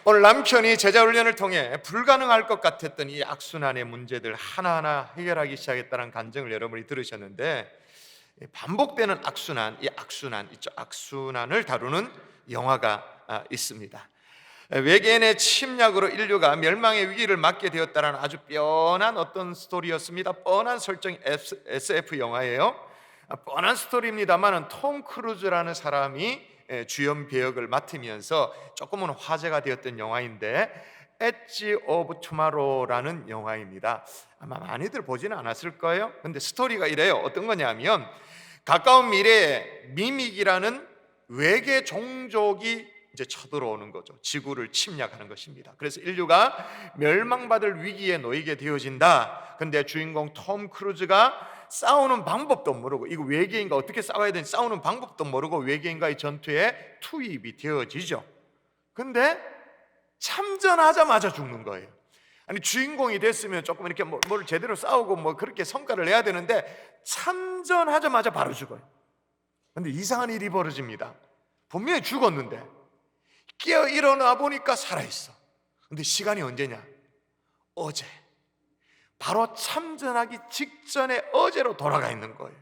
오늘 남편이 제자훈련을 통해 불가능할 것 같았던 이 악순환의 문제들 하나하나 해결하기 시작했다는 간증을 여러분이 들으셨는데, 반복되는 악순환, 이 악순환을 다루는 영화가 있습니다. 외계인의 침략으로 인류가 멸망의 위기를 맞게 되었다는 아주 뻔한 어떤 스토리였습니다. 뻔한 설정, SF 영화예요. 뻔한 스토리입니다만 톰 크루즈라는 사람이 주연 배역을 맡으면서 조금은 화제가 되었던 영화인데, 엣지 오브 투마로우라는 영화입니다. 아마 많이들 보지는 않았을 거예요. 근데 스토리가 이래요. 어떤 거냐면, 가까운 미래에 미믹이라는 외계 종족이 이제 쳐들어오는 거죠. 지구를 침략하는 것입니다. 그래서 인류가 멸망받을 위기에 놓이게 되어진다. 근데 주인공 톰 크루즈가 싸우는 방법도 모르고, 이거 외계인과 어떻게 싸워야 되는지 싸우는 방법도 모르고 외계인과의 전투에 투입이 되어지죠. 근데 참전하자마자 죽는 거예요. 아니, 주인공이 됐으면 조금 이렇게 뭘 제대로 싸우고 그렇게 성과를 내야 되는데 참전하자마자 바로 죽어요. 근데 이상한 일이 벌어집니다. 분명히 죽었는데 깨어 일어나 보니까 살아있어. 근데 시간이 언제냐? 어제. 바로 참전하기 직전에 어제로 돌아가 있는 거예요.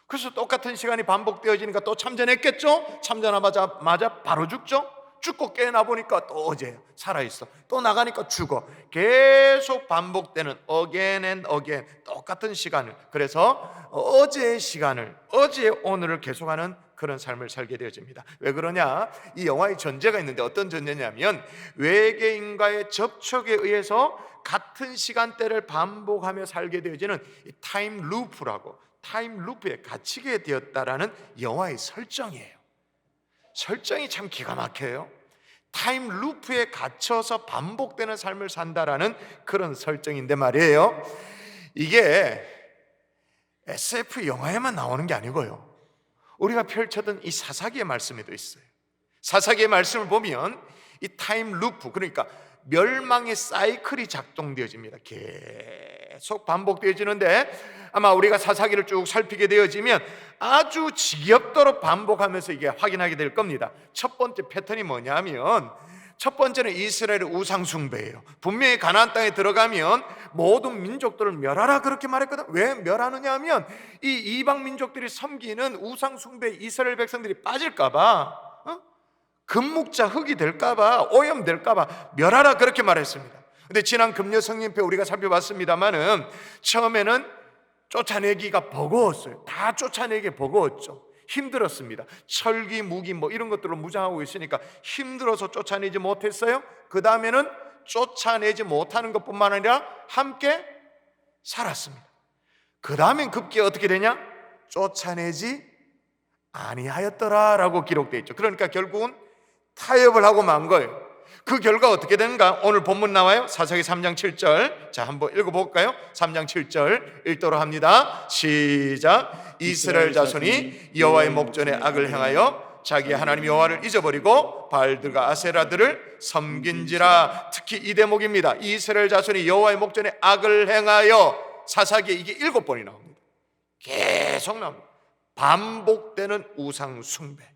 그래서 똑같은 시간이 반복되어지니까 또 참전했겠죠? 참전하자마자 바로 죽죠? 죽고 깨어나 보니까 또 어제예요. 살아있어. 또 나가니까 죽어. 계속 반복되는 again and again, 똑같은 시간을. 그래서 어제의 시간을, 어제의 오늘을 계속하는 그런 삶을 살게 되어집니다. 왜 그러냐? 이 영화의 전제가 있는데, 어떤 전제냐면 외계인과의 접촉에 의해서 같은 시간대를 반복하며 살게 되어지는 이 타임 루프라고, 타임 루프에 갇히게 되었다라는 영화의 설정이에요. 설정이 참 기가 막혀요. 타임 루프에 갇혀서 반복되는 삶을 산다라는 그런 설정인데 말이에요. 이게 SF 영화에만 나오는 게 아니고요, 우리가 펼쳐던 이 사사기의 말씀에도 있어요. 사사기의 말씀을 보면 이 타임 루프, 그러니까 멸망의 사이클이 작동되어집니다. 계속 반복되어지는데, 아마 우리가 사사기를 쭉 살피게 되어지면 아주 지겹도록 반복하면서 이게 확인하게 될 겁니다. 첫 번째 패턴이 뭐냐면, 첫 번째는 이스라엘의 우상 숭배예요. 분명히 가나안 땅에 들어가면 모든 민족들을 멸하라 그렇게 말했거든. 왜 멸하느냐 하면 이 이방 민족들이 섬기는 우상 숭배에 이스라엘 백성들이 빠질까봐, 금묵자 흙이 될까봐, 오염될까봐 멸하라 그렇게 말했습니다. 근데 지난 금요 성령표 우리가 살펴봤습니다만은 처음에는 쫓아내기가 버거웠어요. 다 쫓아내기 버거웠죠. 힘들었습니다. 철기, 무기 이런 것들로 무장하고 있으니까 힘들어서 쫓아내지 못했어요. 그 다음에는 쫓아내지 못하는 것뿐만 아니라 함께 살았습니다. 그 다음엔 급기야 어떻게 되냐? 쫓아내지 아니하였더라라고 기록되어 있죠. 그러니까 결국은 타협을 하고 만 거예요. 그 결과 어떻게 되는가? 오늘 본문 나와요. 사사기 3장 7절. 자, 한번 읽어볼까요? 3장 7절 읽도록 합니다. 시작. 이스라엘 자손이 여호와의 목전에 악을 행하여 자기 하나님 여호와를 잊어버리고 바알들과 아세라들을 섬긴지라. 특히 이 대목입니다. 이스라엘 자손이 여호와의 목전에 악을 행하여. 사사기에 이게 7번이 나옵니다. 계속 나옵니다. 반복되는 우상 숭배.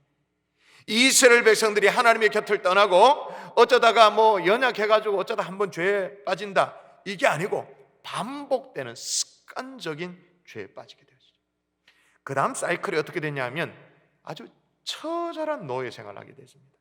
이스라엘 백성들이 하나님의 곁을 떠나고 어쩌다가 연약해가지고 어쩌다 한번 죄에 빠진다, 이게 아니고 반복되는 습관적인 죄에 빠지게 되었죠. 그 다음 사이클이 어떻게 되냐면 아주 처절한 노예 생활을 하게 되었습니다.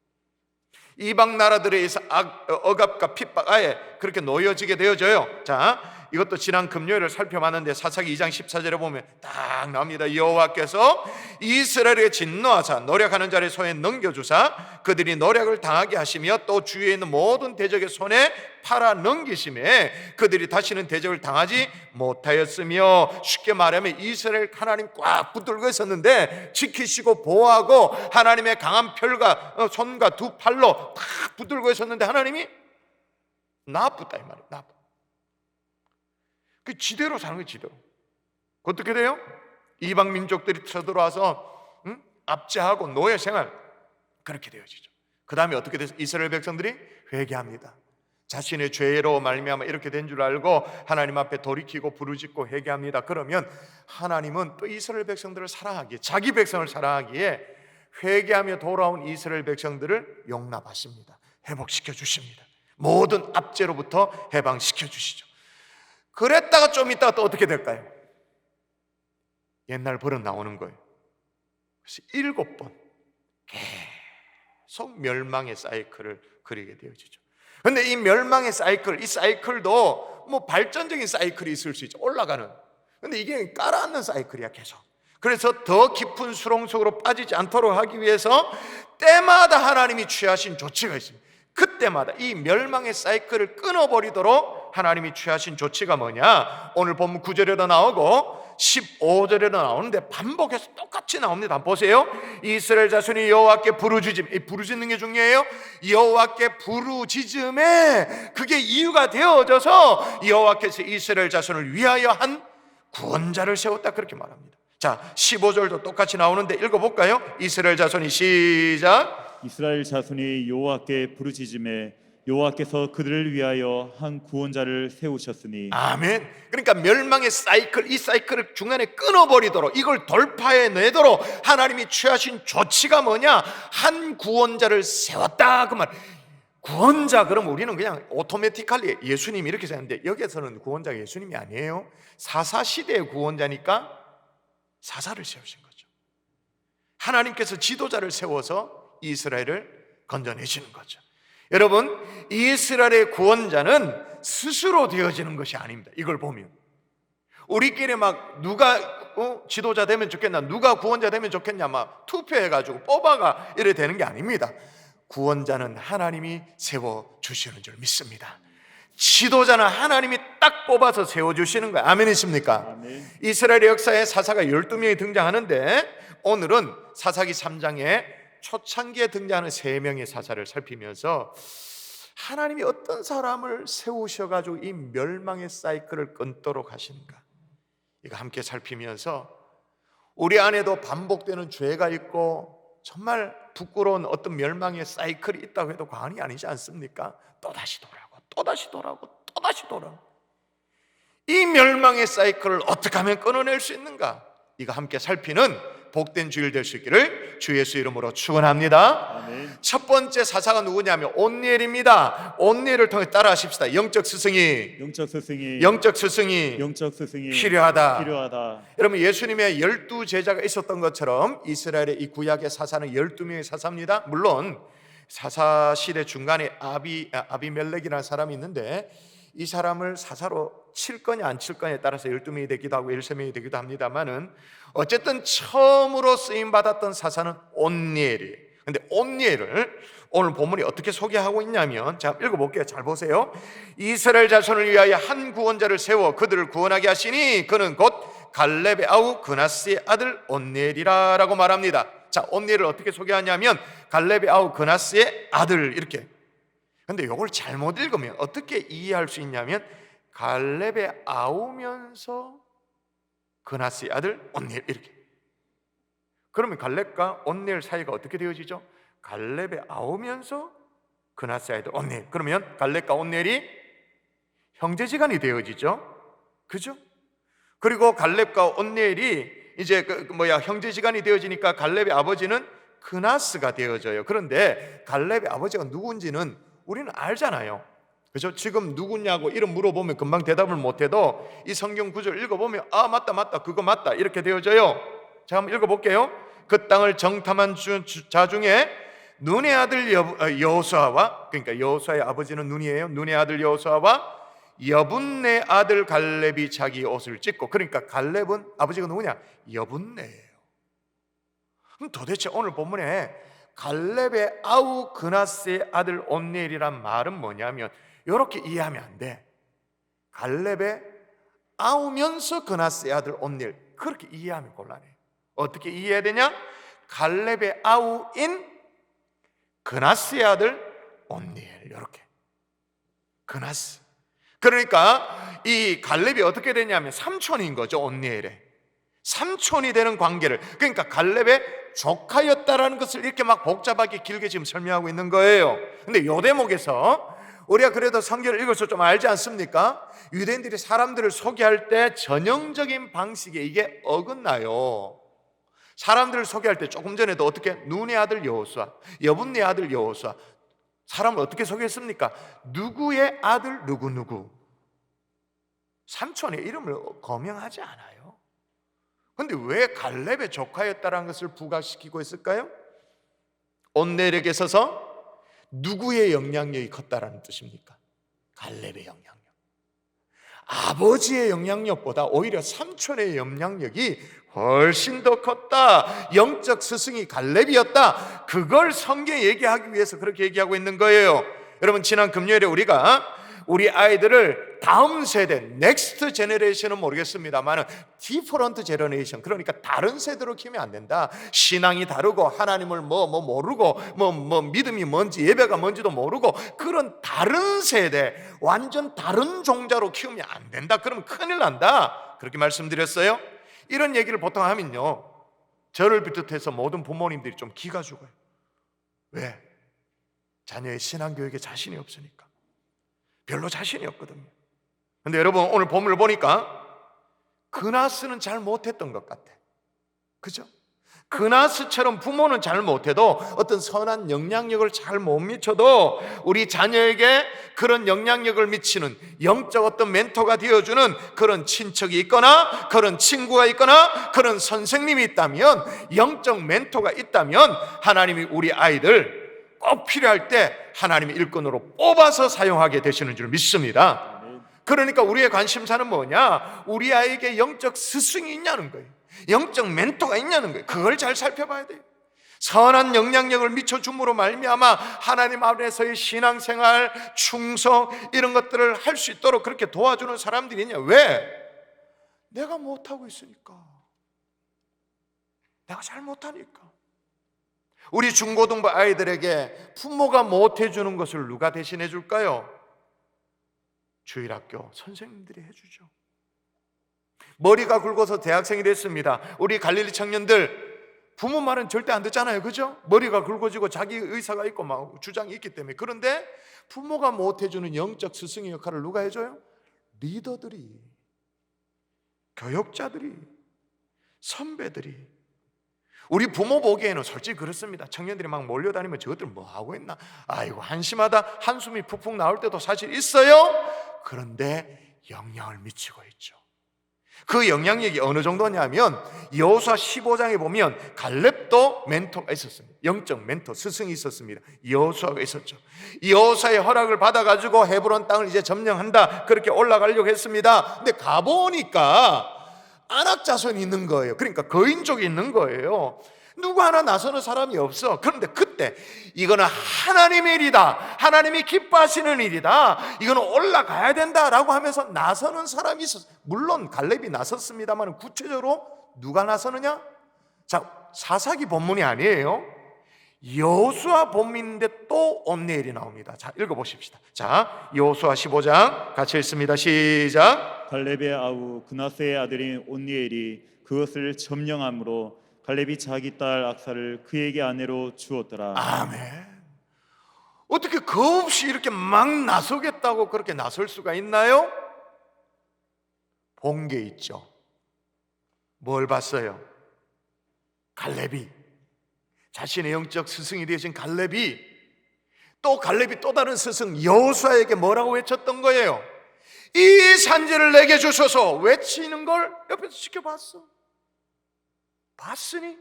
이방 나라들에 의해서 억압과 핍박, 아예 그렇게 놓여지게 되어져요. 자, 이것도 지난 금요일을 살펴봤는데 사사기 2장 14절에 보면 딱 나옵니다. 여호와께서 이스라엘에 진노하사 노력하는 자의 손에 넘겨주사 그들이 노력을 당하게 하시며 또 주위에 있는 모든 대적의 손에 팔아 넘기심에 그들이 다시는 대적을 당하지 못하였으며, 쉽게 말하면 이스라엘 하나님 꽉 붙들고 있었는데 지키시고 보호하고 하나님의 강한 펼과 손과 두 팔로 딱 붙들고 있었는데 하나님이 나쁘다 이 말이에요. 나쁘다. 그 지대로 사는 거예요. 지대로. 어떻게 돼요? 이방 민족들이 쳐들어와서 압제하고 노예 생활, 그렇게 되어지죠. 그 다음에 어떻게 돼서 이스라엘 백성들이 회개합니다. 자신의 죄로 말미암아 이렇게 된 줄 알고 하나님 앞에 돌이키고 부르짖고 회개합니다. 그러면 하나님은 또 이스라엘 백성들을 사랑하기에, 자기 백성을 사랑하기에 회개하며 돌아온 이스라엘 백성들을 용납하십니다. 회복시켜 주십니다. 모든 압제로부터 해방시켜 주시죠. 그랬다가 좀 있다가 또 어떻게 될까요? 옛날 버릇 나오는 거예요. 그래서 7번 계속 멸망의 사이클을 그리게 되어지죠. 그런데 이 멸망의 사이클, 이 사이클도 뭐 발전적인 사이클이 있을 수 있죠. 올라가는. 근데 이게 깔아앉는 사이클이야, 계속. 그래서 더 깊은 수렁 속으로 빠지지 않도록 하기 위해서 때마다 하나님이 취하신 조치가 있습니다. 그때마다 이 멸망의 사이클을 끊어버리도록 하나님이 취하신 조치가 뭐냐? 오늘 본문 9절에도 나오고 15절에도 나오는데 반복해서 똑같이 나옵니다. 한번 보세요. 이스라엘 자손이 여호와께 부르짖음. 이 부르짖는 게 중요해요. 여호와께 부르짖음에 그게 이유가 되어져서 여호와께서 이스라엘 자손을 위하여 한 구원자를 세웠다, 그렇게 말합니다. 자, 15절도 똑같이 나오는데 읽어볼까요? 이스라엘 자손이 시작. 이스라엘 자손이 여호와께 부르짖음에 여호와께서 그들을 위하여 한 구원자를 세우셨으니. 아멘. 그러니까 멸망의 사이클, 이 사이클을 중간에 끊어버리도록, 이걸 돌파해내도록 하나님이 취하신 조치가 뭐냐? 한 구원자를 세웠다, 그 말. 구원자, 그럼 우리는 그냥 오토매티컬리 예수님이 이렇게 생각하는데, 여기에서는 구원자가 예수님이 아니에요. 사사시대의 구원자니까 사사를 세우신 거죠. 하나님께서 지도자를 세워서 이스라엘을 건져내시는 거죠. 여러분, 이스라엘의 구원자는 스스로 되어지는 것이 아닙니다. 이걸 보면 우리끼리 막 누가 지도자 되면 좋겠나, 누가 구원자 되면 좋겠냐 막 투표해가지고 뽑아가 이래 되는 게 아닙니다. 구원자는 하나님이 세워주시는 줄 믿습니다. 지도자는 하나님이 딱 뽑아서 세워주시는 거예요. 아멘이십니까? 아멘. 이스라엘의 역사에 사사가 12명이 등장하는데, 오늘은 사사기 3장에 초창기에 등장하는 3명의 사사를 살피면서 하나님이 어떤 사람을 세우셔가지고 이 멸망의 사이클을 끊도록 하시는가, 이거 함께 살피면서 우리 안에도 반복되는 죄가 있고 정말 부끄러운 어떤 멸망의 사이클이 있다고 해도 과언이 아니지 않습니까? 또다시 돌아오고 또다시 돌아오고 또다시 돌아오고, 이 멸망의 사이클을 어떻게 하면 끊어낼 수 있는가, 이거 함께 살피는 복된 주일 될 수 있기를 주 예수 이름으로 축원합니다. 아멘. 첫 번째 사사가 누구냐면 온니엘입니다. 온니엘을 통해 따라하십시다. 영적 스승이 필요하다. 여러분, 예수님의 12제자가 있었던 것처럼 이스라엘의 이 구약의 사사는 12명의 사사입니다. 물론 사사 시대 중간에 아비멜렉이라는 사람이 있는데, 이 사람을 사사로 칠 거냐 안 칠 거냐에 따라서 12명이 되기도 하고 13명이 되기도 합니다만은, 어쨌든 처음으로 쓰임받았던 사사는 온니엘이에요. 근데 온니엘을 오늘 본문이 어떻게 소개하고 있냐면, 자, 읽어볼게요. 잘 보세요. 이스라엘 자손을 위하여 한 구원자를 세워 그들을 구원하게 하시니 그는 곧 갈렙의 아우 그나스의 아들 온니엘이라 라고 말합니다. 자, 온니엘을 어떻게 소개하냐면 갈렙의 아우 그나스의 아들, 이렇게. 근데 이걸 잘못 읽으면 어떻게 이해할 수 있냐면, 갈렙의 아우면서 그나스의 아들 온니엘, 이렇게. 그러면 갈렙과 온니엘 사이가 어떻게 되어지죠? 갈렙의 아우면서 그나스의 아들 온니엘. 그러면 갈렙과 온니엘이 형제지간이 되어지죠, 그죠? 그리고 갈렙과 온니엘이 이제 형제지간이 되어지니까 갈렙의 아버지는 그나스가 되어져요. 그런데 갈렙의 아버지가 누군지는 우리는 알잖아요, 그죠? 지금 누구냐고 이름 물어보면 금방 대답을 못해도 이 성경 구절 읽어보면 아, 맞다 그거 맞다, 이렇게 되어져요. 자, 한번 읽어볼게요. 그 땅을 정탐한 자 중에 눈의 아들 여호수아와, 그러니까 여호수아의 아버지는 눈이에요. 눈의 아들 여호수아와 여분네 아들 갈렙이 자기 옷을 찢고, 그러니까 갈렙은 아버지가 누구냐? 여분네예요. 그럼 도대체 오늘 본문에 갈렙의 아우 그나스의 아들 온니엘이란 말은 뭐냐면, 이렇게 이해하면 안 돼. 갈렙의 아우면서 그나스의 아들 온니엘, 그렇게 이해하면 곤란해. 어떻게 이해해야 되냐? 갈렙의 아우인 그나스의 아들 온니엘, 이렇게. 그나스. 그러니까 이 갈렙이 어떻게 되냐면 삼촌인 거죠, 온니엘의. 삼촌이 되는 관계를, 그러니까 갈렙의 조카였다라는 것을 이렇게 막 복잡하게 길게 지금 설명하고 있는 거예요. 근데 이 대목에서 우리가 그래도 성경을 읽어서 좀 알지 않습니까? 유대인들이 사람들을 소개할 때 전형적인 방식에 이게 어긋나요. 사람들을 소개할 때 조금 전에도 어떻게 눈의 아들 여호수아, 여분네 아들 여호수아, 사람을 어떻게 소개했습니까? 누구의 아들 누구누구. 삼촌의 이름을 거명하지 않아요. 그런데 왜 갈렙의 조카였다라는 것을 부각시키고 있을까요? 온넬에게 있어서 누구의 영향력이 컸다라는 뜻입니까? 갈렙의 영향력. 아버지의 영향력보다 오히려 삼촌의 영향력이 훨씬 더 컸다. 영적 스승이 갈렙이었다. 그걸 성경에 얘기하기 위해서 그렇게 얘기하고 있는 거예요. 여러분, 지난 금요일에 우리가 우리 아이들을 다음 세대, 넥스트 제너레이션은 모르겠습니다만 디퍼런트 제너레이션, 그러니까 다른 세대로 키우면 안 된다. 신앙이 다르고 하나님을 모르고 믿음이 뭔지 예배가 뭔지도 모르고 그런 다른 세대, 완전 다른 종자로 키우면 안 된다. 그러면 큰일 난다. 그렇게 말씀드렸어요. 이런 얘기를 보통 하면요, 저를 비롯해서 모든 부모님들이 좀 기가 죽어요. 왜? 자녀의 신앙교육에 자신이 없으니까. 별로 자신이 없거든요. 근데 여러분, 오늘 본문을 보니까 그나스는 잘 못했던 것 같아. 그죠? 그나스처럼 부모는 잘 못해도 어떤 선한 영향력을 잘 못 미쳐도 우리 자녀에게 그런 영향력을 미치는 영적 어떤 멘토가 되어주는 그런 친척이 있거나 그런 친구가 있거나 그런 선생님이 있다면, 영적 멘토가 있다면 하나님이 우리 아이들 꼭 필요할 때 하나님의 일꾼으로 뽑아서 사용하게 되시는 줄 믿습니다. 그러니까 우리의 관심사는 뭐냐? 우리 아이에게 영적 스승이 있냐는 거예요. 영적 멘토가 있냐는 거예요. 그걸 잘 살펴봐야 돼요. 선한 영향력을 미쳐줌으로 말미암아 하나님 안에서의 신앙생활, 충성 이런 것들을 할 수 있도록 그렇게 도와주는 사람들이 있냐? 왜? 내가 못하고 있으니까. 내가 잘 못하니까. 우리 중고등부 아이들에게 부모가 못해주는 것을 누가 대신해 줄까요? 주일학교 선생님들이 해주죠. 머리가 굵어서 대학생이 됐습니다. 우리 갈릴리 청년들 부모 말은 절대 안 듣잖아요. 그죠? 머리가 굵어지고 자기 의사가 있고 막 주장이 있기 때문에. 그런데 부모가 못해주는 영적 스승의 역할을 누가 해줘요? 리더들이, 교역자들이, 선배들이. 우리 부모 보기에는 솔직히 그렇습니다. 청년들이 막 몰려다니면 저것들 뭐 하고 있나? 아이고 한심하다. 한숨이 푹푹 나올 때도 사실 있어요. 그런데 영향을 미치고 있죠. 그 영향력이 어느 정도냐면 여호수아 15장에 보면 갈렙도 멘토가 있었습니다. 영적 멘토, 스승이 있었습니다. 여호수아가 있었죠. 여호수아의 허락을 받아가지고 헤브론 땅을 이제 점령한다, 그렇게 올라가려고 했습니다. 근데 가보니까 안악 자손이 있는 거예요. 그러니까 거인족이 있는 거예요. 누구 하나 나서는 사람이 없어. 그런데 그때 이거는 하나님의 일이다, 하나님이 기뻐하시는 일이다, 이거는 올라가야 된다라고 하면서 나서는 사람이 있었어요. 물론 갈렙이 나섰습니다만 구체적으로 누가 나서느냐? 자, 사사기 본문이 아니에요. 여호수아 본문인데 또 온네일이 나옵니다. 자, 읽어보십시다. 자, 여호수아 15장 같이 읽습니다. 시작. 갈렙의 아우 그나스의 아들인 온니엘이 그것을 점령함으로 갈렙이 자기 딸 악사를 그에게 아내로 주었더라. 아멘. 어떻게 겁없이 이렇게 막 나서겠다고 그렇게 나설 수가 있나요? 본 게 있죠. 뭘 봤어요? 갈렙이, 자신의 영적 스승이 되신 갈렙이 또 다른 스승 여호수아에게 뭐라고 외쳤던 거예요? 이 산지를 내게 주소서 외치는 걸 옆에서 지켜봤어. 봤으니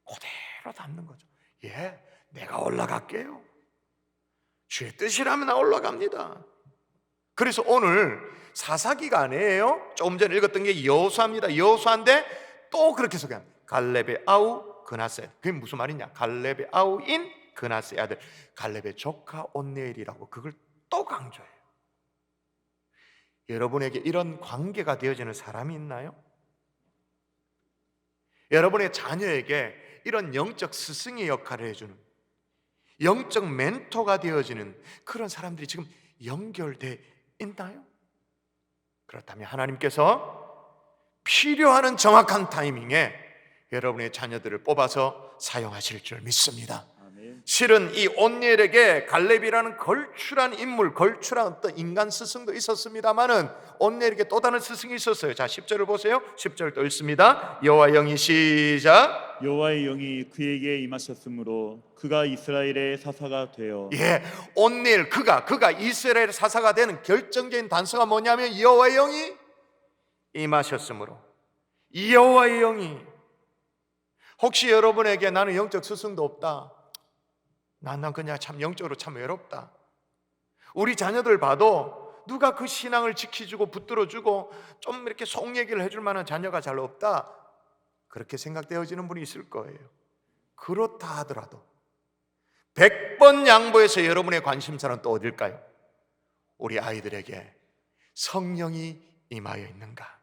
그대로 담는 거죠. 예, 내가 올라갈게요. 주의 뜻이라면 나 올라갑니다. 그래서 오늘 사사기가 아니에요. 조금 전에 읽었던 게 여호수아입니다. 여호수아인데 또 그렇게 소개합니다. 갈렙의 아우 그나스. 그게 무슨 말이냐? 갈렙의 아우인 그나스의 아들, 갈렙의 조카 온네일이라고 그걸 또 강조해요. 여러분에게 이런 관계가 되어지는 사람이 있나요? 여러분의 자녀에게 이런 영적 스승의 역할을 해주는, 영적 멘토가 되어지는 그런 사람들이 지금 연결되어 있나요? 그렇다면 하나님께서 필요한 정확한 타이밍에 여러분의 자녀들을 뽑아서 사용하실 줄 믿습니다. 아멘. 실은 이 온니엘에게 갈렙이라는 걸출한 인물, 걸출한 어떤 인간 스승도 있었습니다만은 온니엘에게 또 다른 스승이 있었어요. 자, 10절을 보세요. 10절 또 읽습니다. 여호와의 영이 시작. 여호와의 영이 그에게 임하셨으므로 그가 이스라엘의 사사가 되어 예, 온니엘 그가 이스라엘 사사가 되는 결정적인 단서가 뭐냐면 여호와의 영이 임하셨으므로. 여호와의 영이, 혹시 여러분에게 나는 영적 스승도 없다, 난 그냥 참 영적으로 참 외롭다, 우리 자녀들 봐도 누가 그 신앙을 지켜주고 붙들어주고 좀 이렇게 속 얘기를 해줄 만한 자녀가 잘 없다, 그렇게 생각되어지는 분이 있을 거예요. 그렇다 하더라도 100번 양보해서 여러분의 관심사는 또 어딜까요? 우리 아이들에게 성령이 임하여 있는가?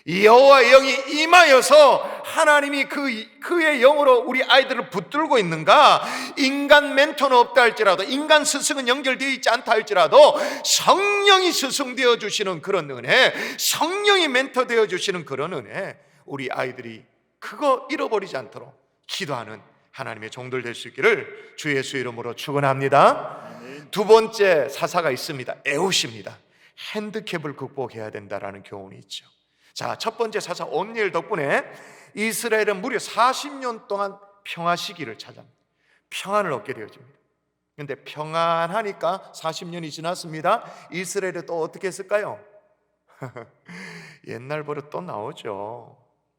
여호와의 영이 임하여서 하나님이 그의 영으로 우리 아이들을 붙들고 있는가? 인간 멘토는 없다 할지라도, 인간 스승은 연결되어 있지 않다 할지라도 성령이 스승되어 주시는 그런 은혜, 성령이 멘토 되어 주시는 그런 은혜, 우리 아이들이 그거 잃어버리지 않도록 기도하는 하나님의 종들 될 수 있기를 주 예수 이름으로 축원합니다. 두 번째 사사가 있습니다. 에웃입니다. 핸디캡을 극복해야 된다라는 교훈이 있죠. 자, 첫 번째 사사 온니엘 덕분에 이스라엘은 무려 40년 동안 평화 시기를 찾아갑니다. 평안을 얻게 되어집니다. 그런데 평안하니까 40년이 지났습니다. 이스라엘이 또 어떻게 했을까요? 옛날 버릇 또 나오죠.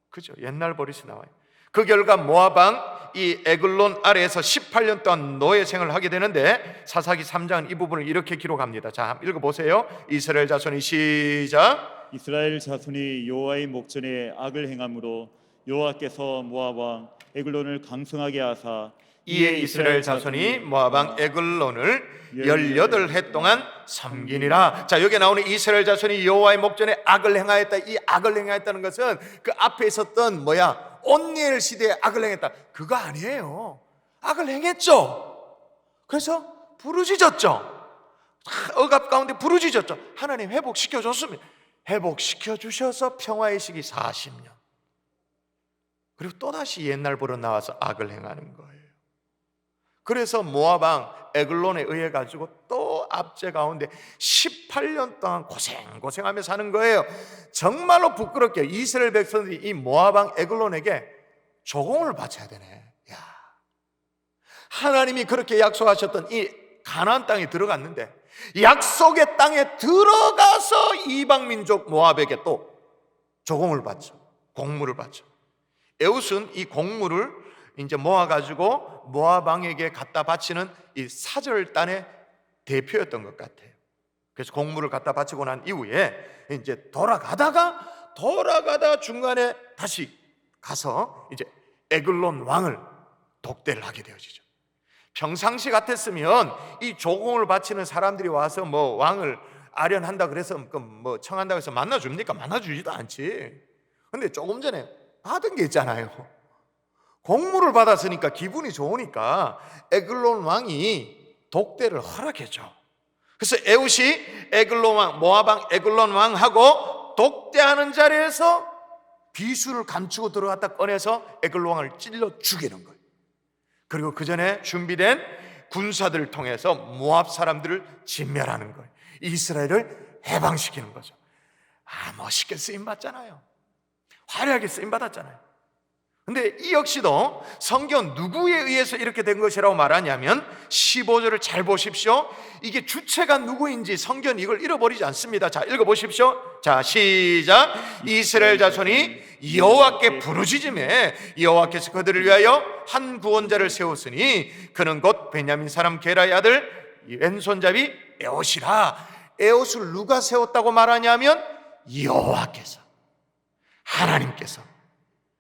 그죠? 옛날 버릇이 나와요. 그 결과 모압 왕 이 에글론 아래에서 18년 동안 노예 생활을 하게 되는데 사사기 3장은 이 부분을 이렇게 기록합니다. 자, 한번 읽어보세요. 이스라엘 자손이 시작. 이스라엘 자손이 여호와의 목전에 악을 행함으로 여호와께서 모압 왕 에글론을 강성하게 하사 이에 이스라엘 자손이 모압 왕 에글론을 18해 동안 섬기니라. 자, 여기 나오는 이스라엘 자손이 여호와의 목전에 악을 행하였다. 이 악을 행하였다는 것은 그 앞에 있었던 온니엘 시대에 악을 행했다, 그거 아니에요. 악을 행했죠. 그래서 부르짖었죠. 억압 가운데 부르짖었죠. 하나님 회복시켜 줬습니다. 회복시켜 주셔서 평화의 시기 40년. 그리고 또다시 옛날 버릇 나와서 악을 행하는 거예요. 그래서 모압 왕 에글론에 의해 가지고 또 압제 가운데 18년 동안 고생하며 사는 거예요. 정말로 부끄럽게 이스라엘 백성들이 이 모압 왕 에글론에게 조공을 바쳐야 되네. 야, 하나님이 그렇게 약속하셨던 이 가나안 땅에 들어갔는데 약속의 땅에 들어가서 이방 민족 모압에게 또 조공을 바쳐, 공물을 바쳐. 에웃은 이 공물을 이제 모아가지고 모압 왕에게 갖다 바치는 이 사절단의 대표였던 것 같아요. 그래서 공물을 갖다 바치고 난 이후에 이제 돌아가다 중간에 다시 가서 이제 에글론 왕을 독대를 하게 되어지죠. 평상시 같았으면 이 조공을 바치는 사람들이 와서 왕을 아련한다 그래서 청한다 그래서 만나줍니까? 만나주지도 않지. 근데 조금 전에 받은 게 있잖아요. 공물을 받았으니까 기분이 좋으니까 에글론 왕이 독대를 허락했죠. 그래서 에웃이 에글론 왕, 모압 왕 에글론 왕하고 독대하는 자리에서 비수를 감추고 들어갔다 꺼내서 에글론 왕을 찔러 죽이는 거예요. 그리고 그 전에 준비된 군사들을 통해서 모압 사람들을 진멸하는 거예요. 이스라엘을 해방시키는 거죠. 멋있게 쓰임받잖아요. 화려하게 쓰임받았잖아요. 근데 이 역시도 성경 누구에 의해서 이렇게 된 것이라고 말하냐면 15절을 잘 보십시오. 이게 주체가 누구인지 성경은 이걸 잃어버리지 않습니다. 자, 읽어보십시오. 자, 시작. 이스라엘 자손이 여호와께 부르짖음에 여호와께서 그들을 위하여 한 구원자를 세웠으니 그는 곧 베냐민 사람 게라의 아들 왼손잡이 에옷이라. 에옷을 누가 세웠다고 말하냐면 여호와께서, 하나님께서.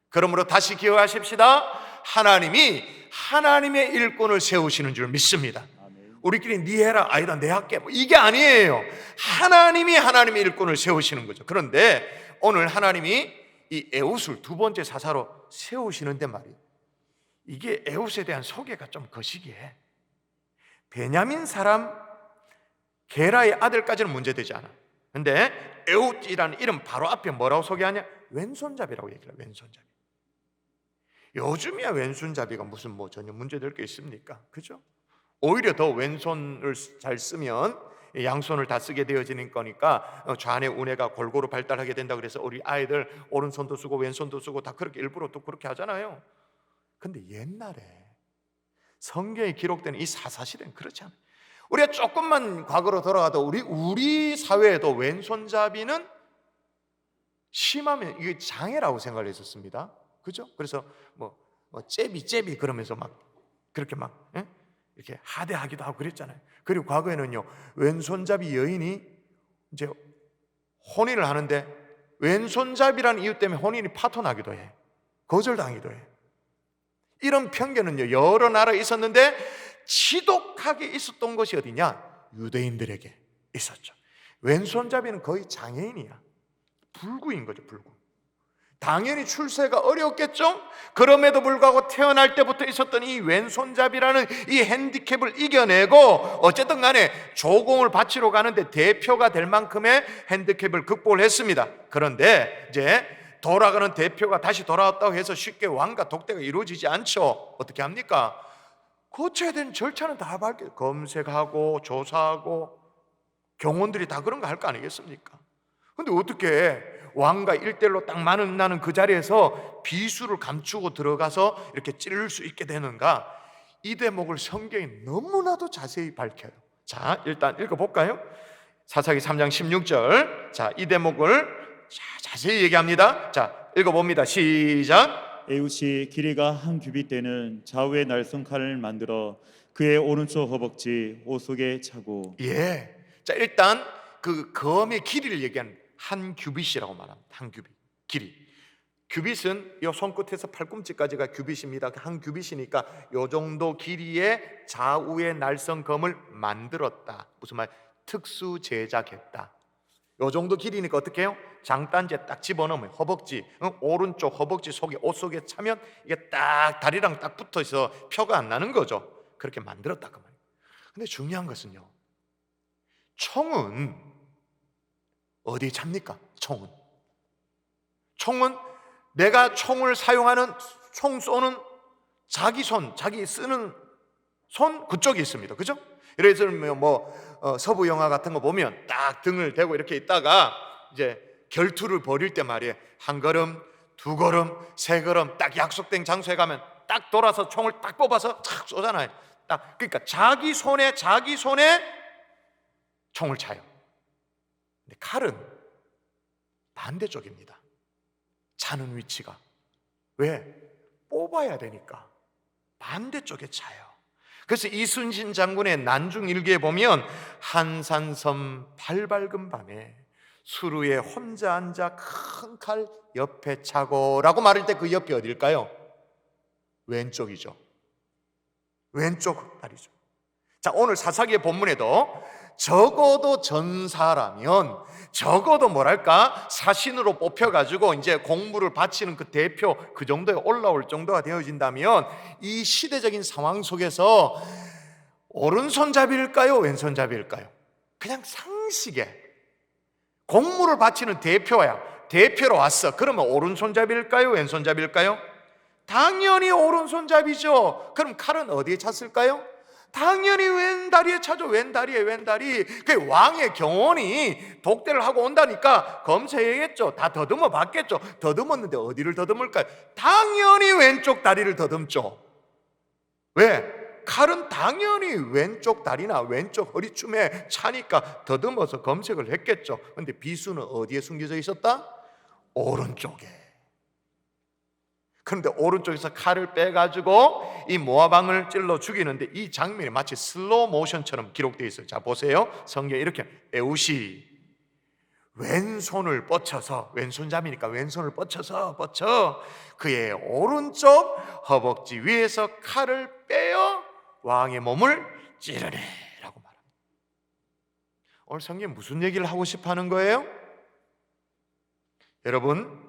그러므로 다시 기억하십시다. 하나님이 하나님의 일꾼을 세우시는 줄 믿습니다. 우리끼리 네 해라, 아니다 내 할게, 이게 아니에요. 하나님이 하나님의 일꾼을 세우시는 거죠. 그런데 오늘 하나님이 이 에웃을 두 번째 사사로 세우시는데 말이에요, 이게 에웃에 대한 소개가 좀 거시기해. 베냐민 사람 게라의 아들까지는 문제되지 않아. 근데 에웃이라는 이름 바로 앞에 뭐라고 소개하냐? 왼손잡이라고 얘기해요. 왼손잡이. 요즘이야 왼손잡이가 무슨 뭐 전혀 문제될 게 있습니까? 그죠? 오히려 더 왼손을 잘 쓰면 양손을 다 쓰게 되어지는 거니까 좌뇌 우뇌가 골고루 발달하게 된다. 그래서 우리 아이들 오른손도 쓰고 왼손도 쓰고 다 그렇게 일부러 또 그렇게 하잖아요. 근데 옛날에 성경에 기록된 이 사사시대는 그렇지 않아요. 우리가 조금만 과거로 돌아가도 우리 사회에도 왼손잡이는 심하면 이게 장애라고 생각을 했었습니다. 그죠? 그래서 뭐 잽이 그러면서 막 그렇게 막 이렇게 하대하기도 하고 그랬잖아요. 그리고 과거에는요, 왼손잡이 여인이 이제 혼인을 하는데 왼손잡이라는 이유 때문에 혼인이 파토나기도 해. 거절당하기도 해. 이런 편견은요, 여러 나라에 있었는데 지독하게 있었던 것이 어디냐? 유대인들에게 있었죠. 왼손잡이는 거의 장애인이야. 불구인 거죠, 불구. 당연히 출세가 어려웠겠죠? 그럼에도 불구하고 태어날 때부터 있었던 이 왼손잡이라는 이 핸디캡을 이겨내고 어쨌든 간에 조공을 바치러 가는데 대표가 될 만큼의 핸디캡을 극복을 했습니다. 그런데 이제 돌아가는 대표가 다시 돌아왔다고 해서 쉽게 왕과 독대가 이루어지지 않죠. 어떻게 합니까? 거쳐야 되는 절차는 다 밟게, 검색하고 조사하고 경호원들이 다 그런 거 할 거 아니겠습니까? 근데 어떻게 왕과 일대일로 딱 만나는 그 자리에서 비수를 감추고 들어가서 이렇게 찌를 수 있게 되는가? 이 대목을 성경이 너무나도 자세히 밝혀요. 자, 일단 읽어볼까요? 사사기 3장 16절. 자, 이 대목을 자세히 얘기합니다. 자, 읽어봅니다. 시작. 에웃이 길이가 한 규빗되는 좌우의 날선 칼을 만들어 그의 오른쪽 허벅지 옷 속에 차고. 예. 자, 일단 그 검의 길이를 얘기하는 한 규빗이라고 말합니다. 한 규빗. 길이. 규빗은 이 손끝에서 팔꿈치까지가 규빗입니다. 한 규빗이니까 요 정도 길이의 좌우의 날선 검을 만들었다. 무슨 말? 특수 제작했다. 요 정도 길이니까 어떻게 해요? 장단지에 딱 집어넣으면 허벅지, 오른쪽 허벅지 속에 옷 속에 차면 이게 딱 다리랑 딱 붙어서 표가 안 나는 거죠. 그렇게 만들었다 그 말이에요. 근데 중요한 것은요, 총은 어디에 찹니까? 총은 내가 총을 사용하는, 총 쏘는 자기 손, 자기 쓰는 손 그쪽에 있습니다. 그죠? 예를 들면 서부 영화 같은 거 보면 딱 등을 대고 이렇게 있다가 이제 결투를 벌일 때 말이에요, 한 걸음, 두 걸음, 세 걸음 딱 약속된 장소에 가면 딱 돌아서 총을 딱 뽑아서 탁 쏘잖아요. 딱, 그러니까 자기 손에 총을 차요. 근데 칼은 반대쪽입니다. 차는 위치가. 왜? 뽑아야 되니까 반대쪽에 차요. 그래서 이순신 장군의 난중일기에 보면 한산섬 발밝은 밤에 수루에 혼자 앉아 큰 칼 옆에 차고 라고 말할 때 그 옆이 어딜까요? 왼쪽이죠. 왼쪽 다리죠. 자, 오늘 사사기의 본문에도 적어도 전사라면, 적어도 뭐랄까 사신으로 뽑혀가지고 이제 공부를 바치는 그 대표, 그 정도에 올라올 정도가 되어진다면 이 시대적인 상황 속에서 오른손잡이일까요? 왼손잡이일까요? 그냥 상식에 공무를 바치는 대표로 왔어. 그러면 오른손잡이일까요? 왼손잡이일까요? 당연히 오른손잡이죠. 그럼 칼은 어디에 찼을까요? 당연히 왼다리에 차죠. 왼다리. 그 왕의 경호원이 독대를 하고 온다니까 검색했겠죠. 다 더듬어 봤겠죠. 더듬었는데 어디를 더듬을까요? 당연히 왼쪽 다리를 더듬죠. 왜? 칼은 당연히 왼쪽 다리나 왼쪽 허리춤에 차니까 더듬어서 검색을 했겠죠. 근데 비수는 어디에 숨겨져 있었다? 오른쪽에. 그런데 오른쪽에서 칼을 빼가지고 이 모아방을 찔러 죽이는데 이 장면이 마치 슬로우 모션처럼 기록되어 있어요. 자, 보세요. 성경에 이렇게 에웃이 왼손을 뻗쳐서, 왼손잡이니까 왼손을 뻗쳐 그의 오른쪽 허벅지 위에서 칼을 빼어 왕의 몸을 찌르네라고 말합니다. 오늘 성경에 무슨 얘기를 하고 싶어 하는 거예요? 여러분,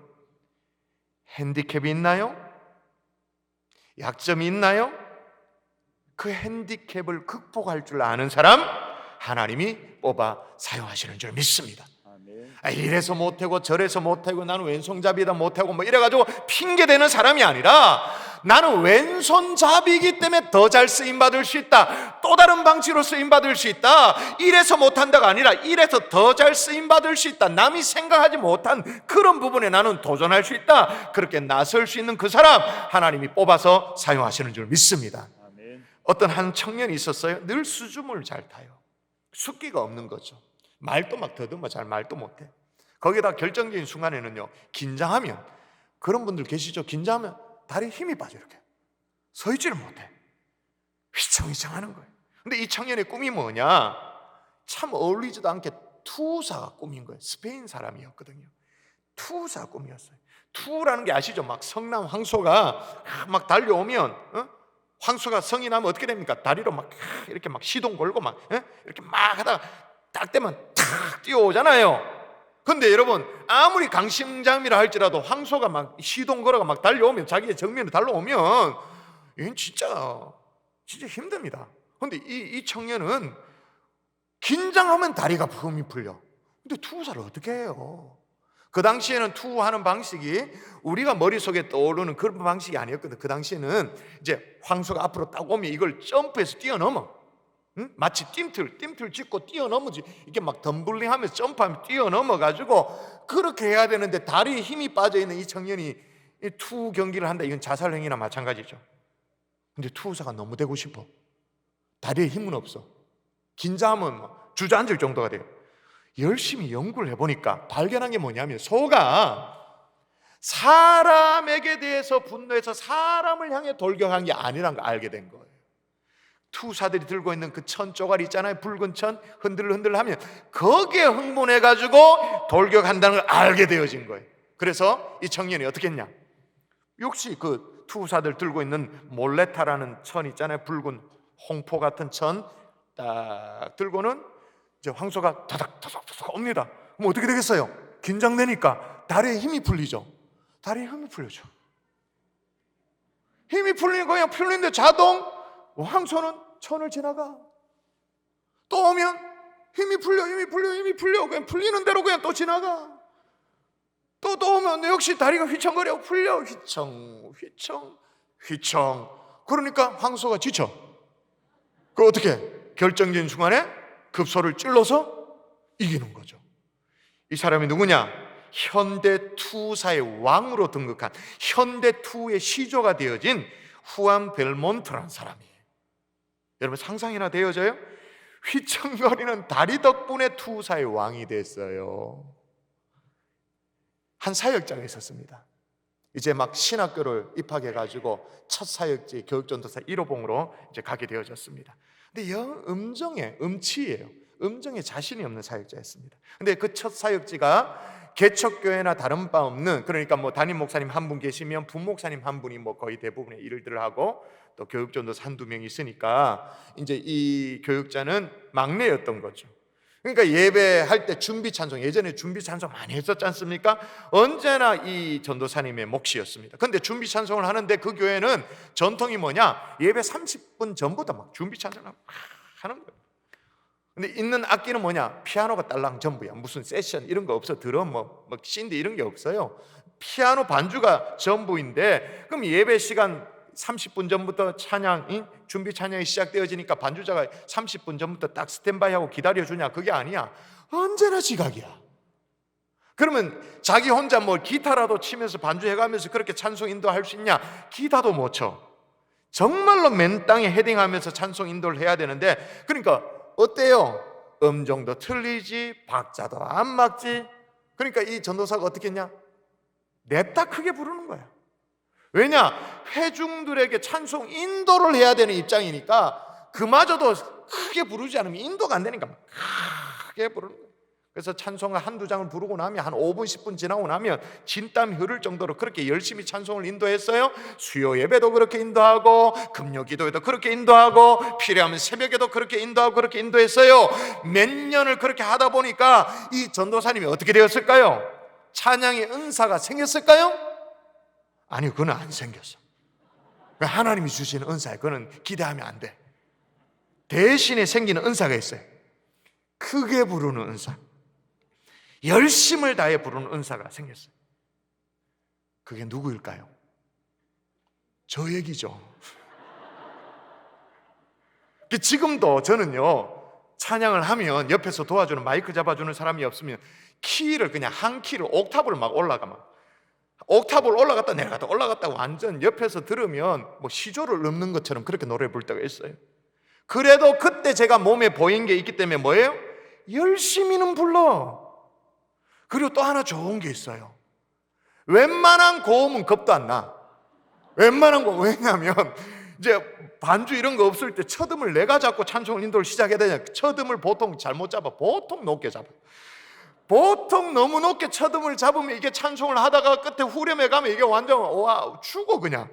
핸디캡이 있나요? 약점이 있나요? 그 핸디캡을 극복할 줄 아는 사람 하나님이 뽑아 사용하시는 줄 믿습니다. 이래서 못하고 저래서 못하고 나는 왼손잡이다 못하고 뭐 이래가지고 핑계대는 사람이 아니라 나는 왼손잡이기 때문에 더 잘 쓰임받을 수 있다, 또 다른 방식으로 쓰임받을 수 있다, 이래서 못한다가 아니라 이래서 더 잘 쓰임받을 수 있다, 남이 생각하지 못한 그런 부분에 나는 도전할 수 있다, 그렇게 나설 수 있는 그 사람 하나님이 뽑아서 사용하시는 줄 믿습니다. 아멘. 어떤 한 청년이 있었어요. 늘 수줍음을 잘 타요. 숙기가 없는 거죠. 말도 막 더듬어 잘 말도 못해. 거기다 결정적인 순간에는요, 긴장하면, 그런 분들 계시죠? 긴장하면 다리에 힘이 빠져. 이렇게 서 있지를 못해. 휘청휘청 하는 거예요. 근데 이 청년의 꿈이 뭐냐? 참 어울리지도 않게 투사가 꿈인 거예요. 스페인 사람이었거든요. 투사 꿈이었어요. 투라는 게 아시죠? 막 성남 황소가 막 달려오면, 황소가 성이 나면 어떻게 됩니까? 다리로 막 이렇게 막 시동 걸고 막 이렇게 막 하다가 딱 되면 탁 뛰어오잖아요. 근데 여러분, 아무리 강심장미라 할지라도 황소가 막 시동 걸어가 막 달려오면, 자기의 정면에 달려오면 이건 진짜 힘듭니다. 근데 이 청년은 긴장하면 다리가 붐이 풀려. 근데 투사를 어떻게 해요? 그 당시에는 투하는 방식이 우리가 머릿속에 떠오르는 그런 방식이 아니었거든. 그 당시에는 이제 황소가 앞으로 딱 오면 이걸 점프해서 뛰어넘어. 마치 뜀틀 짓고 뛰어넘어지. 이렇게 막 덤블링하면서 점프하면 뛰어넘어가지고 그렇게 해야 되는데, 다리에 힘이 빠져있는 이 청년이 이 투 경기를 한다. 이건 자살행위나 마찬가지죠. 근데 투사가 너무 되고 싶어. 다리에 힘은 없어. 긴장하면 막 주저앉을 정도가 돼요. 열심히 연구를 해보니까 발견한 게 뭐냐면, 소가 사람에게 대해서 분노해서 사람을 향해 돌격한 게 아니란 걸 알게 된 거예요. 투사들이 들고 있는 그 천 쪼가리 있잖아요. 붉은 천 흔들흔들 하면 거기에 흥분해가지고 돌격한다는 걸 알게 되어진 거예요. 그래서 이 청년이 어떻게 했냐, 역시 그 투사들 들고 있는 몰레타라는 천 있잖아요. 붉은 홍포 같은 천 딱 들고는 이제 황소가 다닥다닥 옵니다. 그럼 어떻게 되겠어요? 긴장되니까 다리에 힘이 풀리죠. 다리에 힘이 풀려죠. 힘이 풀리니까 그냥 풀리는데 자동 황소는 천을 지나가. 또 오면 힘이 풀려 그냥 풀리는 대로 그냥 또 지나가. 또 오면 역시 다리가 휘청거려. 풀려. 휘청. 그러니까 황소가 지쳐. 그 어떻게? 결정적인 순간에 급소를 찔러서 이기는 거죠. 이 사람이 누구냐? 현대 투사의 왕으로 등극한, 현대 투의 시조가 되어진 후안 벨몬트라는 사람이에요. 여러분 상상이나 되어져요? 휘청거리는 다리 덕분에 투사의 왕이 됐어요. 한 사역자가 있었습니다. 이제 막 신학교를 입학해가지고 첫 사역지 교육전도사 1호봉으로 이제 가게 되어졌습니다. 근데 음치예요. 음정에 자신이 없는 사역자였습니다. 근데 그 첫 사역지가 개척교회나 다른 바 없는, 그러니까 뭐 담임 목사님 한 분 계시면 부목사님 한 분이 뭐 거의 대부분의 일들을 하고, 또 교육전도사 한두 명 있으니까 이제 이 교육자는 막내였던 거죠. 그러니까 예배할 때 준비 찬송, 예전에 준비 찬송 많이 했었지 않습니까? 언제나 이 전도사님의 몫이었습니다. 그런데 준비 찬송을 하는데 그 교회는 전통이 뭐냐? 예배 30분 전부터 막 준비 찬송을 하는 거예요. 근데 있는 악기는 뭐냐? 피아노가 딸랑 전부야. 무슨 세션 이런 거 없어. 드럼 뭐 신디 이런 게 없어요. 피아노 반주가 전부인데, 그럼 예배 시간 30분 전부터 준비 찬양이 시작되어지니까 반주자가 30분 전부터 딱 스탠바이하고 기다려주냐? 그게 아니야. 언제나 지각이야. 그러면 자기 혼자 뭐 기타라도 치면서 반주해가면서 그렇게 찬송 인도할 수 있냐? 기타도 못 쳐. 정말로 맨 땅에 헤딩하면서 찬송 인도를 해야 되는데, 그러니까 어때요? 음정도 틀리지, 박자도 안 맞지. 그러니까 이 전도사가 어떻게 했냐? 냅다 크게 부르는 거야. 왜냐? 회중들에게 찬송 인도를 해야 되는 입장이니까 그마저도 크게 부르지 않으면 인도가 안 되니까 크게 부르는 거예요. 그래서 찬송을 한두 장을 부르고 나면 한 5분 10분 지나고 나면 진땀이 흐를 정도로 그렇게 열심히 찬송을 인도했어요. 수요 예배도 그렇게 인도하고, 금요 기도에도 그렇게 인도하고, 필요하면 새벽에도 그렇게 인도하고, 그렇게 인도했어요. 몇 년을 그렇게 하다 보니까 이 전도사님이 어떻게 되었을까요? 찬양의 은사가 생겼을까요? 아니요, 그건 안 생겼어. 하나님이 주시는 은사예요. 그건 기대하면 안 돼. 대신에 생기는 은사가 있어요. 크게 부르는 은사, 열심을 다해 부르는 은사가 생겼어요. 그게 누구일까요? 저 얘기죠. 지금도 저는요, 찬양을 하면 옆에서 도와주는, 마이크 잡아주는 사람이 없으면 키를 그냥 한 키를 옥탑을 막 옥탑을 올라갔다 내려갔다 올라갔다 완전 옆에서 들으면 뭐 시조를 넘는 것처럼 그렇게 노래 부를 때가 있어요. 그래도 그때 제가 몸에 보인 게 있기 때문에 뭐예요? 열심히는 불러. 그리고 또 하나 좋은 게 있어요. 웬만한 고음은 겁도 안 나. 웬만한 거, 왜냐면 이제 반주 이런 거 없을 때 첫음을 내가 잡고 찬송을 인도를 시작해야 되냐. 첫음을 보통 잘못 잡아. 보통 높게 잡아. 보통 너무 높게 첫음을 잡으면 이게 찬송을 하다가 끝에 후렴에 가면 이게 완전 와 죽어. 그냥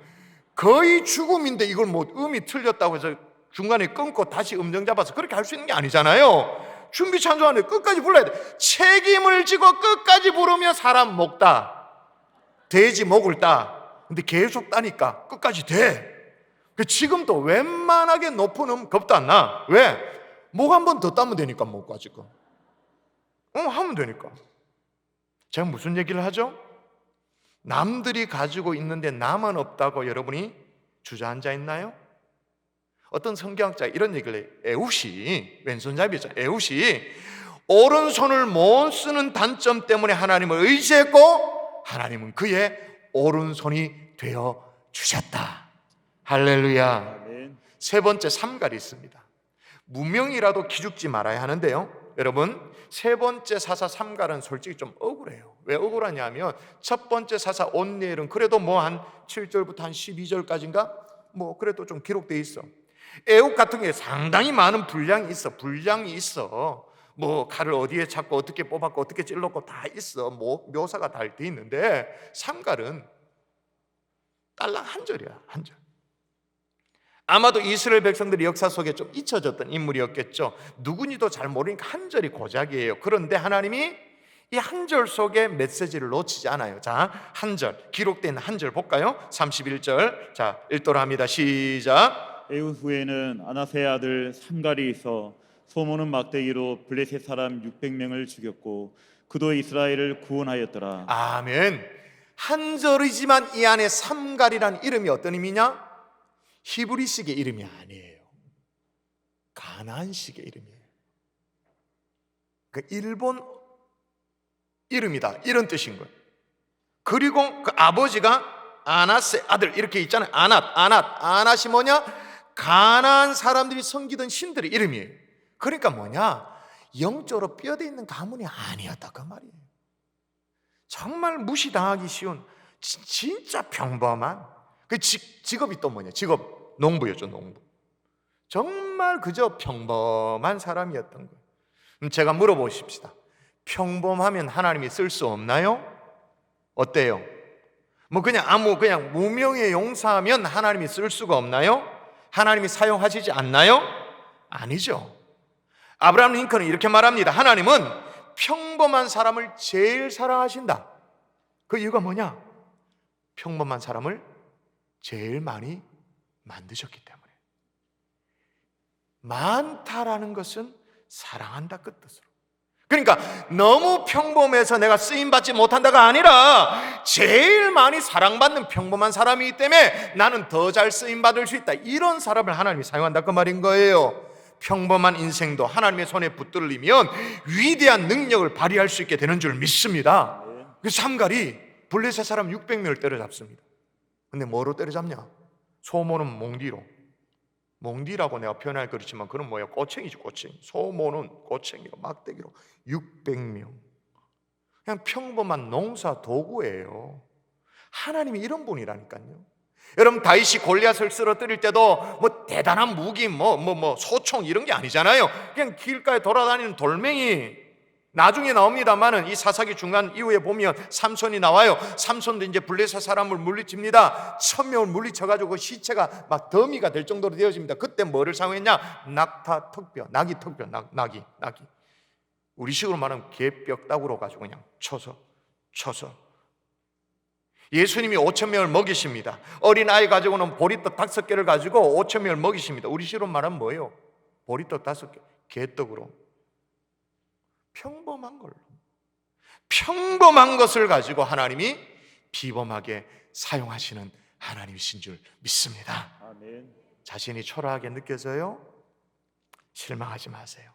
거의 죽음인데 이걸 뭐 음이 틀렸다고 해서 중간에 끊고 다시 음정 잡아서 그렇게 할 수 있는 게 아니잖아요. 준비 찬송하는데 끝까지 불러야 돼. 책임을 지고 끝까지 부르며 사람 목 따, 돼지 목을 따. 근데 계속 따니까 끝까지 돼. 지금도 웬만하게 높은 겁도 안 나. 왜? 목 한 번 더 따면 되니까. 목까지 거 하면 되니까. 제가 무슨 얘기를 하죠? 남들이 가지고 있는데 나만 없다고 여러분이 주저앉아 있나요? 어떤 성경학자 이런 얘기를 해요. 에훗이, 왼손잡이죠. 에훗이 오른손을 못 쓰는 단점 때문에 하나님을 의지했고 하나님은 그의 오른손이 되어 주셨다. 할렐루야. 아멘. 세 번째 삼갈이 있습니다. 무명이라도 기죽지 말아야 하는데요, 여러분, 세 번째 사사 삼갈은 솔직히 좀 억울해요. 왜 억울하냐면 첫 번째 사사 온니엘은 그래도 뭐 한 7절부터 한 12절까지인가 뭐 그래도 좀 기록돼 있어. 에훗 같은 게 상당히 많은 분량이 있어. 뭐 칼을 어디에 찾고 어떻게 뽑았고 어떻게 찔렀고 다 있어. 뭐 묘사가 다 돼 있는데 삼갈은 딸랑 한 절이야, 한 절. 아마도 이스라엘 백성들이 역사 속에 좀 잊혀졌던 인물이었겠죠. 누구니도 잘 모르니까 한 절이 고작이에요. 그런데 하나님이 이 한 절 속에 메시지를 놓치지 않아요. 자, 한 절, 기록된 한 절 볼까요? 31절. 자, 읽도록 합니다. 시작. 에훗 후에는 아나세의 아들 삼갈이 있어 소모는 막대기로 블레셋 사람 600명을 죽였고 그도 이스라엘을 구원하였더라. 아멘. 한 절이지만 이 안에 삼갈이라는 이름이 어떤 의미냐? 히브리식의 이름이 아니에요. 가나안식의 이름이에요. 그 일본 이름이다, 이런 뜻인 거예요. 그리고 그 아버지가 아낫의 아들 이렇게 있잖아요. 아낫이 뭐냐? 가나안 사람들이 섬기던 신들의 이름이에요. 그러니까 뭐냐? 영적으로 뼈대 있는 가문이 아니었다 그 말이에요. 정말 무시당하기 쉬운 진짜 평범한 그 직업이 또 뭐냐? 직업 농부였죠, 농부. 정말 그저 평범한 사람이었던 거예요. 그럼 제가 물어보십시다. 평범하면 하나님이 쓸 수 없나요? 어때요? 뭐 그냥 무명의 용사면 하나님이 쓸 수가 없나요? 하나님이 사용하시지 않나요? 아니죠. 아브라함 링컨은 이렇게 말합니다. 하나님은 평범한 사람을 제일 사랑하신다. 그 이유가 뭐냐? 평범한 사람을 제일 많이 만드셨기 때문에. 많다라는 것은 사랑한다 그 뜻으로. 그러니까 너무 평범해서 내가 쓰임받지 못한다가 아니라 제일 많이 사랑받는 평범한 사람이기 때문에 나는 더 잘 쓰임받을 수 있다. 이런 사람을 하나님이 사용한다 그 말인 거예요. 평범한 인생도 하나님의 손에 붙들리면 위대한 능력을 발휘할 수 있게 되는 줄 믿습니다. 그 삼갈이 블레셋 사람 600명을 때려잡습니다. 근데 뭐로 때려잡냐? 소모는 몽디라고 내가 표현할 그렇지만 그건 뭐예요? 꼬챙이죠, 꼬챙이. 소모는 꼬챙이로 막대기로 600명. 그냥 평범한 농사 도구예요. 하나님이 이런 분이라니까요. 여러분, 다윗이 골리앗을 쓰러뜨릴 때도 뭐 대단한 무기, 소총 이런 게 아니잖아요. 그냥 길가에 돌아다니는 돌멩이. 나중에 나옵니다만은 이 사사기 중간 이후에 보면 삼손이 나와요. 삼손도 이제 블레셋 사람을 물리칩니다. 1000명을 물리쳐가지고 그 시체가 막 더미가 될 정도로 되어집니다. 그때 뭐를 사용했냐? 낙타 턱뼈, 나귀 턱뼈, 나귀. 우리식으로 말하면 개뼈다구로 가지고 그냥 쳐서. 예수님이 5000명을 먹이십니다. 어린아이 가지고는 보리떡 5개를 가지고 5000명을 먹이십니다. 우리식으로 말하면 뭐예요? 보리떡 5개, 개떡으로. 평범한 걸로, 평범한 것을 가지고 하나님이 비범하게 사용하시는 하나님이신 줄 믿습니다. 아멘. 자신이 초라하게 느껴져요? 실망하지 마세요.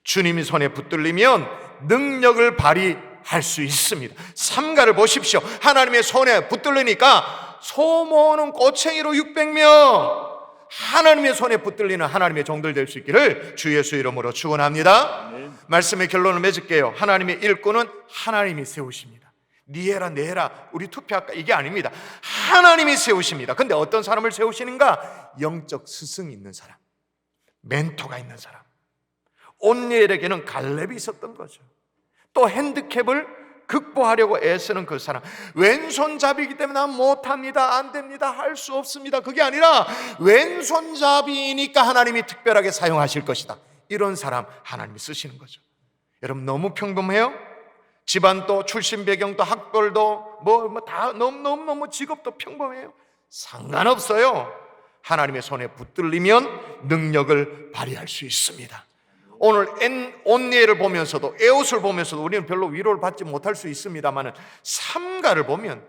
주님이 손에 붙들리면 능력을 발휘할 수 있습니다. 삼가를 보십시오. 하나님의 손에 붙들리니까 소모는 꼬챙이로 600명, 하나님의 손에 붙들리는 하나님의 종들 될 수 있기를 주 예수 이름으로 축원합니다. 아멘. 말씀의 결론을 맺을게요. 하나님의 일꾼은 하나님이 세우십니다. 니 해라 내 해라 우리 투표할까 이게 아닙니다. 하나님이 세우십니다. 근데 어떤 사람을 세우시는가? 영적 스승이 있는 사람, 멘토가 있는 사람. 온니엘에게는 갈렙이 있었던 거죠. 또 핸디캡을 극복하려고 애쓰는 그 사람, 왼손잡이기 때문에 난 못합니다, 안 됩니다, 할 수 없습니다, 그게 아니라 왼손잡이니까 하나님이 특별하게 사용하실 것이다, 이런 사람 하나님이 쓰시는 거죠. 여러분 너무 평범해요? 집안도 출신 배경도 학벌도 다 너무 직업도 평범해요? 상관없어요. 하나님의 손에 붙들리면 능력을 발휘할 수 있습니다. 오늘 온니엘을 보면서도 에옷을 보면서도 우리는 별로 위로를 받지 못할 수 있습니다만 삼가를 보면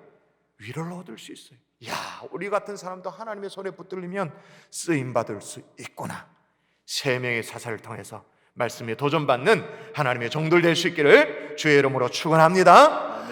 위로를 얻을 수 있어요. 야, 우리 같은 사람도 하나님의 손에 붙들리면 쓰임받을 수 있구나. 세 명의 사사를 통해서 말씀에 도전받는 하나님의 종들 될 수 있기를 주의 이름으로 축원합니다.